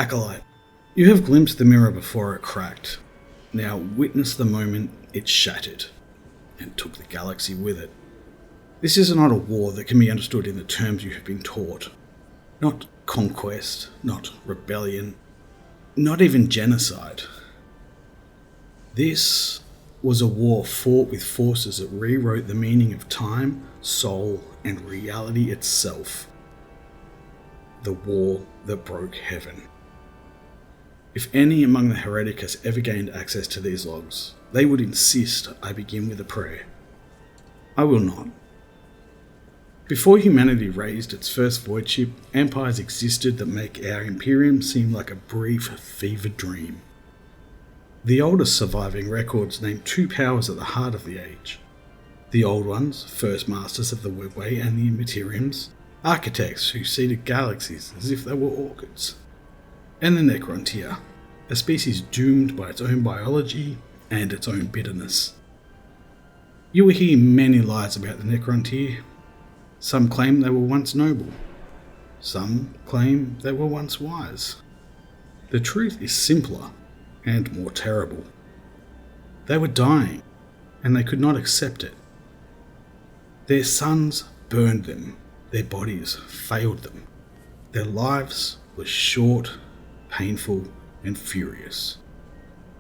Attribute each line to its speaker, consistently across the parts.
Speaker 1: Acolyte, you have glimpsed the mirror before it cracked. Now witness the moment it shattered and took the galaxy with it. This is not a war that can be understood in the terms you have been taught. Not conquest, not rebellion, not even genocide. This was a war fought with forces that rewrote the meaning of time, soul, and reality itself. The war that broke heaven. If any among the Hereticus ever gained access to these logs, they would insist I begin with a prayer. I will not. Before humanity raised its first void ship, empires existed that make our Imperium seem like a brief, fevered dream. The oldest surviving records name two powers at the heart of the age. The Old Ones, first masters of the Webway and the immateriums, architects who seeded galaxies as if they were orchids. And the Necrontyr, a species doomed by its own biology and its own bitterness. You will hear many lies about the Necrontyr. Some claim they were once noble. Some claim they were once wise. The truth is simpler and more terrible. They were dying, and they could not accept it. Their sons burned them, their bodies failed them. Their lives were short, painful, and furious.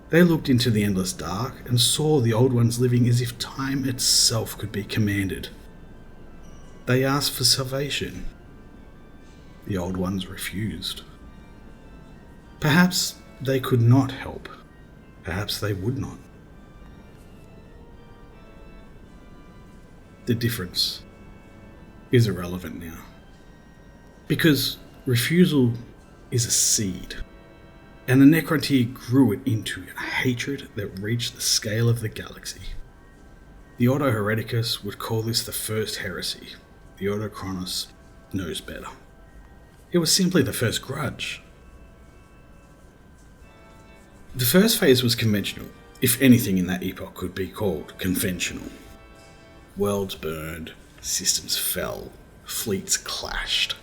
Speaker 1: They looked into the endless dark and saw the Old Ones living as if time itself could be commanded. They asked for salvation. The Old Ones refused. Perhaps they could not help. Perhaps they would not. The difference is irrelevant now. Because refusal is a seed, and the Necrontyr grew it into a hatred that reached the scale of the galaxy. The Ordo Hereticus would call this the first heresy. The Ordo Chronos knows better. It was simply the first grudge. The first phase was conventional, if anything in that epoch could be called conventional. Worlds burned, systems fell, fleets clashed.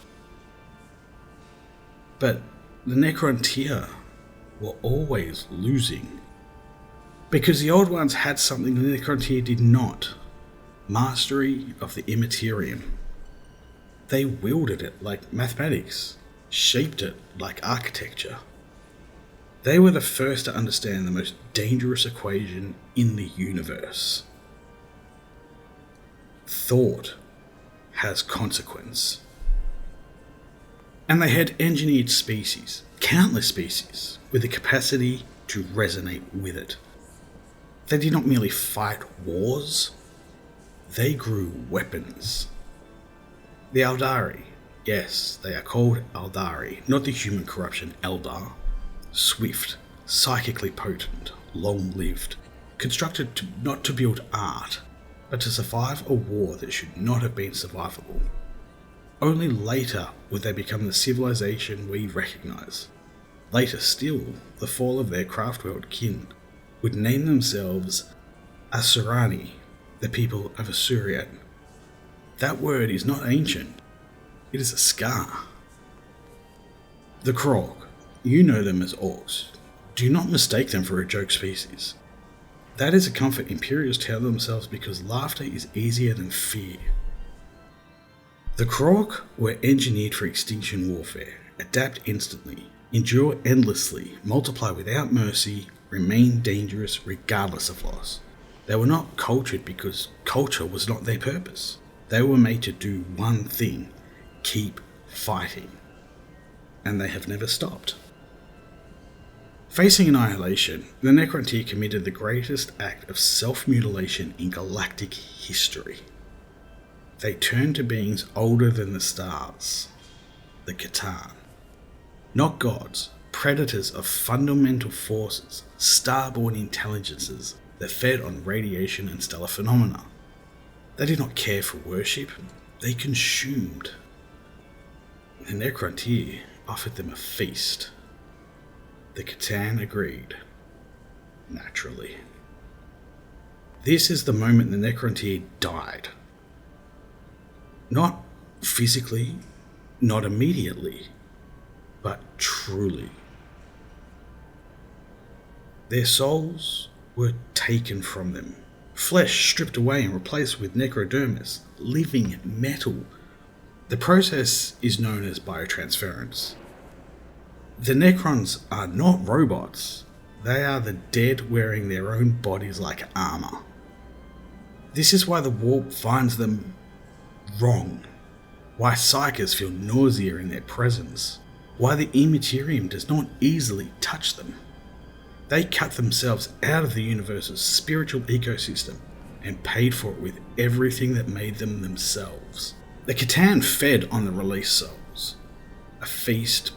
Speaker 1: But the Necrontyr were always losing. Because the Old Ones had something the Necrontyr did not. Mastery of the immaterium. They wielded it like mathematics, shaped it like architecture. They were the first to understand the most dangerous equation in the universe. Thought has consequence. And they had engineered species, countless species, with the capacity to resonate with it. They did not merely fight wars, they grew weapons. The Aeldari, yes, they are called Aeldari, not the human corruption Eldar. Swift, psychically potent, long-lived, constructed not to build art, but to survive a war that should not have been survivable. Only later would they become the civilization we recognize. Later still, the fall of their craft-world kin would name themselves Asuryani, the people of Asuryani. That word is not ancient, it is a scar. The Krog, you know them as orcs. Do not mistake them for a joke species. That is a comfort Imperials tell themselves because laughter is easier than fear. The Krog were engineered for extinction warfare, adapt instantly, endure endlessly, multiply without mercy, remain dangerous regardless of loss. They were not cultured because culture was not their purpose. They were made to do one thing, keep fighting. And they have never stopped. Facing annihilation, the Necrontyr committed the greatest act of self-mutilation in galactic history. They turned to beings older than the stars, the Catan. Not gods, predators of fundamental forces, starborn intelligences that fed on radiation and stellar phenomena. They did not care for worship, they consumed. The Necrontyr offered them a feast. The Catan agreed. Naturally. This is the moment the Necrontyr died. Not physically, not immediately, but truly. Their souls were taken from them, flesh stripped away and replaced with necrodermis, living metal. The process is known as biotransference. The Necrons are not robots. They are the dead wearing their own bodies like armour. This is why the warp finds them wrong, why psychers feel nausea in their presence, why the immaterium does not easily touch them. They cut themselves out of the universe's spiritual ecosystem and paid for it with everything that made them themselves. The Catan fed on the released souls, a feast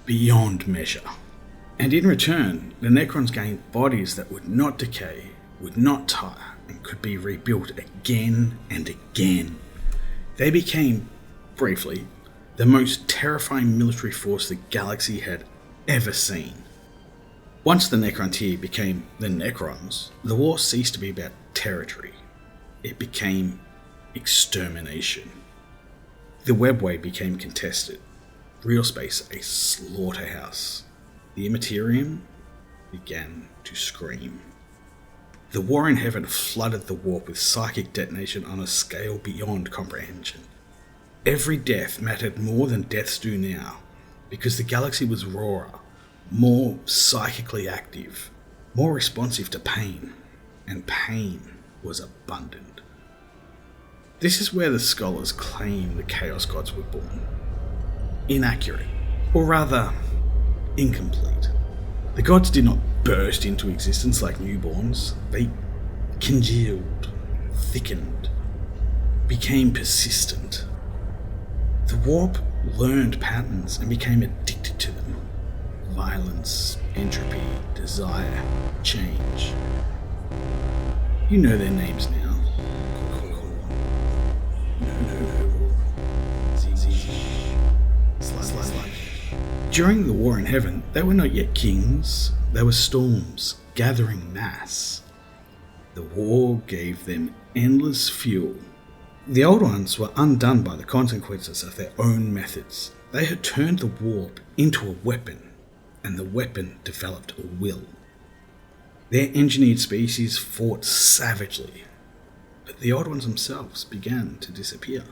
Speaker 1: beyond measure. And in return, the Necrons gained bodies that would not decay, would not tire, and could be rebuilt again and again. They became, briefly, the most terrifying military force the galaxy had ever seen. Once the Necrontyr became the Necrons, the war ceased to be about territory. It became extermination. The webway became contested, real space a slaughterhouse. The immaterium began to scream. The war in heaven flooded the warp with psychic detonation on a scale beyond comprehension. Every death mattered more than deaths do now, because the galaxy was rawer, more psychically active, more responsive to pain, and pain was abundant. This is where the scholars claim the Chaos Gods were born. Inaccurate, or rather, incomplete. The gods did not burst into existence like newborns. They congealed, thickened, became persistent. The warp learned patterns and became addicted to them. Violence, entropy, desire, change. You know their names now. During the war in heaven, they were not yet kings. They were storms, gathering mass. The war gave them endless fuel. The Old Ones were undone by the consequences of their own methods. They had turned the warp into a weapon, and the weapon developed a will. Their engineered species fought savagely, but the Old Ones themselves began to disappear.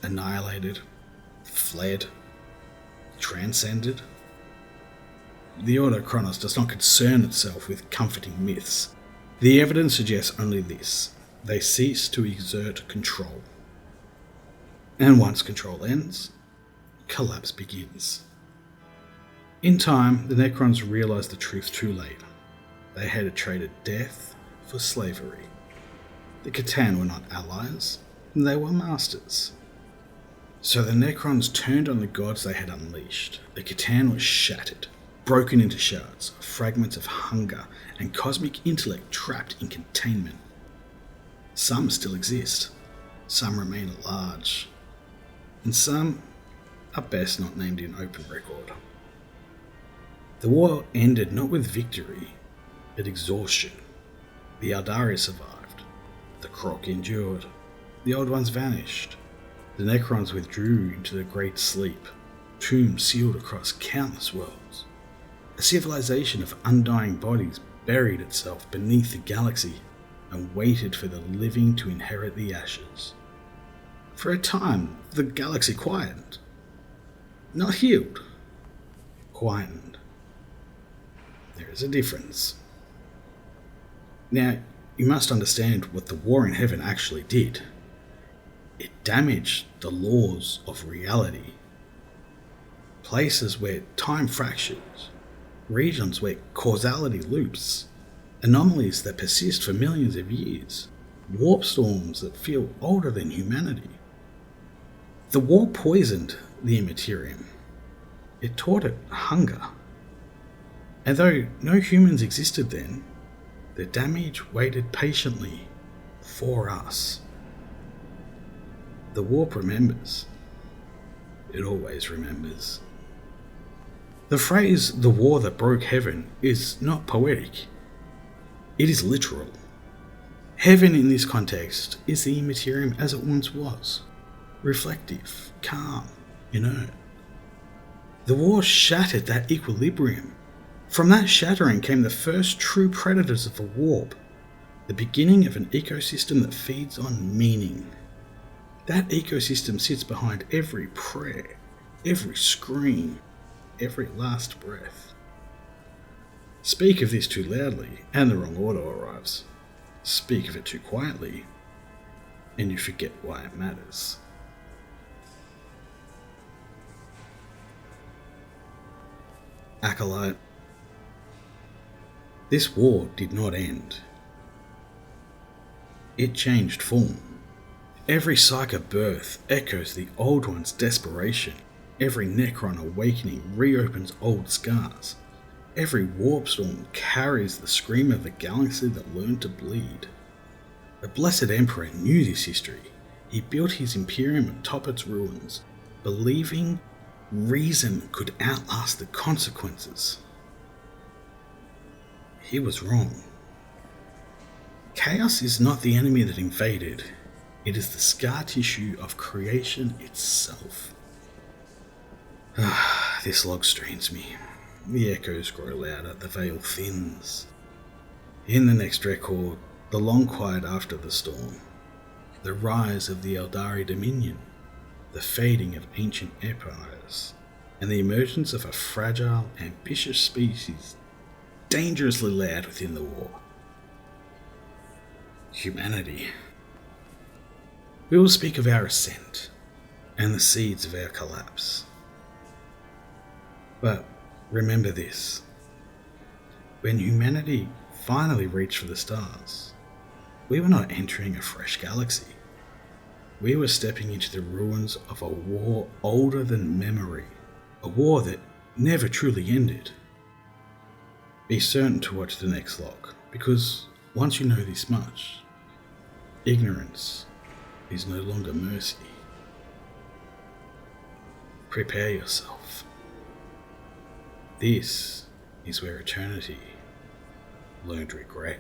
Speaker 1: Annihilated, fled, transcended. The Ordo Chronos does not concern itself with comforting myths. The evidence suggests only this: they cease to exert control. And once control ends, collapse begins. In time, the Necrons realized the truth too late. They had traded death for slavery. The Catan were not allies, they were masters. So the Necrons turned on the gods they had unleashed. The Catan was shattered, broken into shards, fragments of hunger and cosmic intellect trapped in containment. Some still exist, some remain at large, and some are best not named in open record. The war ended not with victory, but exhaustion. The Aeldari survived, the Croc endured, the Old Ones vanished. The Necrons withdrew into the Great Sleep, tombs sealed across countless worlds. A civilization of undying bodies buried itself beneath the galaxy and waited for the living to inherit the ashes. For a time, the galaxy quietened. Not healed, quietened. There is a difference. Now, you must understand what the war in heaven actually did. It damaged the laws of reality. Places where time fractures, regions where causality loops, anomalies that persist for millions of years, warp storms that feel older than humanity. The war poisoned the immaterium. It taught it hunger. And though no humans existed then, the damage waited patiently for us. The warp remembers. It always remembers. The phrase, the war that broke heaven, is not poetic. It is literal. Heaven in this context is the immaterium as it once was. Reflective, calm, inert. The war shattered that equilibrium, From that shattering came the first true predators of the warp, the beginning of an ecosystem that feeds on meaning. That ecosystem sits behind every prayer, every scream, every last breath. Speak of this too loudly, and the wrong order arrives. Speak of it too quietly, and you forget why it matters. Acolyte. This war did not end. It changed form. Every Psyker birth echoes the Old One's desperation. Every Necron awakening reopens old scars. Every warp storm carries the scream of a galaxy that learned to bleed. The Blessed Emperor knew this history. He built his Imperium atop its ruins, believing reason could outlast the consequences. He was wrong. Chaos is not the enemy that invaded. It is the scar tissue of creation itself. This log strains me. The echoes grow louder, the veil thins. In the next record, the long quiet after the storm, the rise of the Aeldari dominion, the fading of ancient empires, and the emergence of a fragile, ambitious species dangerously loud within the war. Humanity. We will speak of our ascent and the seeds of our collapse. But remember this. When humanity finally reached for the stars, we were not entering a fresh galaxy. We were stepping into the ruins of a war older than memory, a war that never truly ended. Be certain to watch the next log, because once you know this much, ignorance is no longer mercy. Prepare yourself. This is where eternity learned regret.